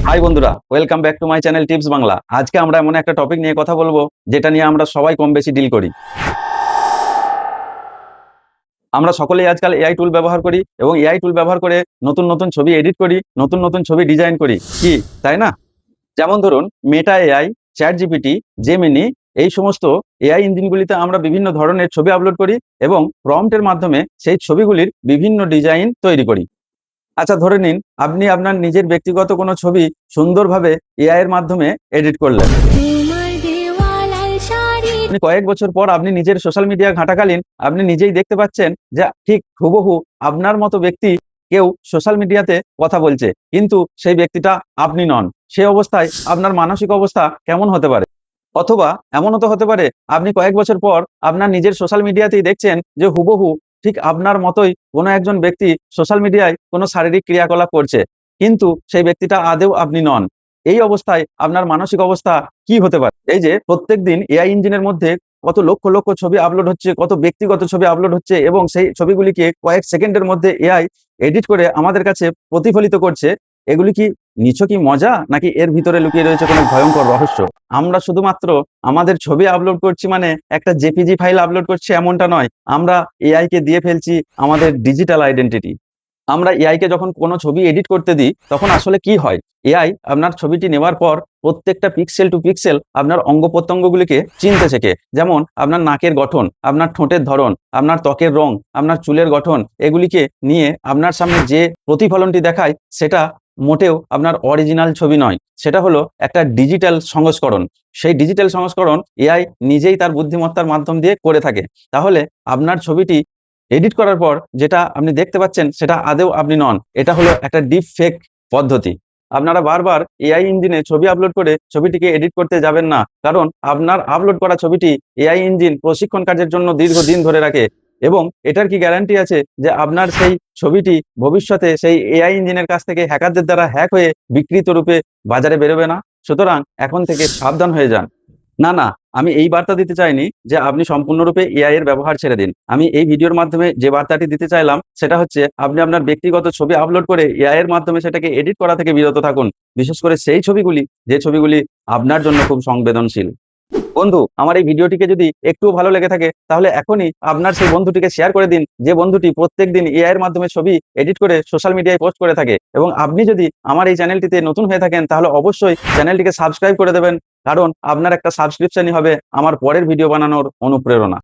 High বন্ধুরা, welcome back to my channel tips Bangla. আজকে আমরা এমন একটা টপিক নিয়ে কথা বলবো যেটা নিয়ে আমরা সবাই কম বেশি ডিল করি। আমরা সকলেই আজকাল এআই টুল ব্যবহার করি এবং এআই টুল ব্যবহার করে নতুন নতুন ছবি এডিট করি, নতুন নতুন ছবি ডিজাইন করি, কি তাই না? যেমন ধরুন Meta AI, chat GPT, Gemini, এই সমস্ত এআই ইঞ্জিনগুলিতে আমরা বিভিন্ন ধরনের ছবি আপলোড করি এবং প্রম্পটের মাধ্যমে সেই ছবিগুলির বিভিন্ন ডিজাইন তৈরি করি। আচ্ছা, ধরে নিন আপনি আপনার নিজের ব্যক্তিগত কোনো ছবি সুন্দরভাবে এআই এর মাধ্যমে এডিট করলেন। আপনি কয়েক বছর পর আপনি নিজের সোশ্যাল মিডিয়া ঘাঁটাকালীন আপনি নিজেই দেখতে পাচ্ছেন যে ঠিক হুবহু আপনার মতো ব্যক্তি কেউ সোশ্যাল মিডিয়াতে কথা বলছে, কিন্তু সেই ব্যক্তিটা আপনি নন। সেই অবস্থায় আপনার মানসিক অবস্থা কেমন হতে পারে? অথবা এমনও তো হতে পারে আপনি কয়েক বছর পর আপনার নিজের সোশ্যাল মিডিয়াতেই দেখছেন যে হুবহু ঠিক আপনার মতোই কোনো একজন ব্যক্তি সোশ্যাল মিডিয়ায় কোনো শারীরিক ক্রিয়াকলাপ করছে, কিন্তু সেই ব্যক্তিটা আদৌ আপনি নন। এই অবস্থায় আপনার মানসিক অবস্থা কি হতে পারে? এই যে প্রত্যেকদিন এআই ইঞ্জিনের মধ্যে কত লক্ষ লক্ষ ছবি আপলোড হচ্ছে, কত ব্যক্তিগত ছবি আপলোড হচ্ছে এবং সেই ছবিগুলিকে কয়েক সেকেন্ডের মধ্যে এআই এডিট করে আমাদের কাছে প্রতিফলিত করছে। এগুলি কি নিছকই মজা, নাকি এর ভিতরে লুকিয়ে রয়েছে কোনো ভয়ঙ্কর রহস্য? আমরা শুধুমাত্র আমাদের ছবি আপলোড করছি মানে একটা জেপিজি ফাইল আপলোড করছি এমনটা নয়। আমরা এআই কে দিয়ে ফেলছি আমাদের ডিজিটাল আইডেন্টিটি। আমরা এআই কে যখন কোনো ছবি এডিট করতে দিই তখন আসলে কি হয়? এআই আপনার ছবিটি নেওয়ার পর প্রত্যেকটা পিক্সেল টু পিক্সেল আপনার অঙ্গ প্রত্যঙ্গগুলিকে চিনতে শেখে। যেমন আপনার নাকের গঠন, আপনার ঠোঁটের ধরন, আপনার ত্বকের রং, আপনার চুলের গঠন, এগুলিকে নিয়ে আপনার সামনে যে প্রতিফলনটি দেখায় সেটা মোটেও আপনার অরিজিনাল ছবি নয়। সেটা হলো একটা ডিজিটাল সংস্করণ। সেই ডিজিটাল সংস্করণ এআই নিজেই তার বুদ্ধিমত্তার মাধ্যম দিয়ে করে থাকে। তাহলে আপনার ছবিটি এডিট করার পর যেটা আপনি দেখতে পাচ্ছেন সেটা আদৌ আপনি নন। এটা হলো একটা ডিপ ফেক পদ্ধতি। আপনারা বারবার এআই ইঞ্জিনে ছবি আপলোড করে ছবিটিকে এডিট করতে যাবেন না। কারণ আপনার আপলোড করা ছবিটি এআই ইঞ্জিন প্রশিক্ষণ কাজের জন্য দীর্ঘদিন ধরে রাখে এবং এটার কি গ্যারান্টি আছে যে আপনার সেই ছবিটি ভবিষ্যতে সেই এআই ইঞ্জিনের কাছ থেকে হ্যাকারদের দ্বারা হ্যাক হয়ে বিকৃত রূপে বাজারে বেরোবে না? সুতরাং এখন থেকে সাবধান হয়ে যান। না, না, আমি এই বার্তা দিতে চাইনি যে আপনি সম্পূর্ণরূপে এআই এর ব্যবহার ছেড়ে দিন। আমি এই ভিডিওর মাধ্যমে যে বার্তাটি দিতে চাইলাম সেটা হচ্ছে আপনি আপনার ব্যক্তিগত ছবি আপলোড করে এআই এর মাধ্যমে সেটাকে এডিট করা থেকে বিরত থাকুন। বিশেষ করে সেই ছবিগুলি যে ছবিগুলি আপনার জন্য খুব সংবেদনশীল। বন্ধু, আমার এই ভিডিওটিকে যদি একটুও ভালো লেগে থাকে তাহলে এখনই আপনার সেই বন্ধুটিকে শেয়ার করে দিন যে বন্ধুটি প্রত্যেকদিন এআই এর মাধ্যমে ছবি এডিট করে সোশ্যাল মিডিয়ায় পোস্ট করে থাকে। এবং আপনি যদি আমার এই চ্যানেলটিতে নতুন হয়ে থাকেন তাহলে অবশ্যই চ্যানেলটিকে সাবস্ক্রাইব করে দেবেন, কারণ আপনার একটা সাবস্ক্রিপশনই হবে আমার পরের ভিডিও বানানোর অনুপ্রেরণা।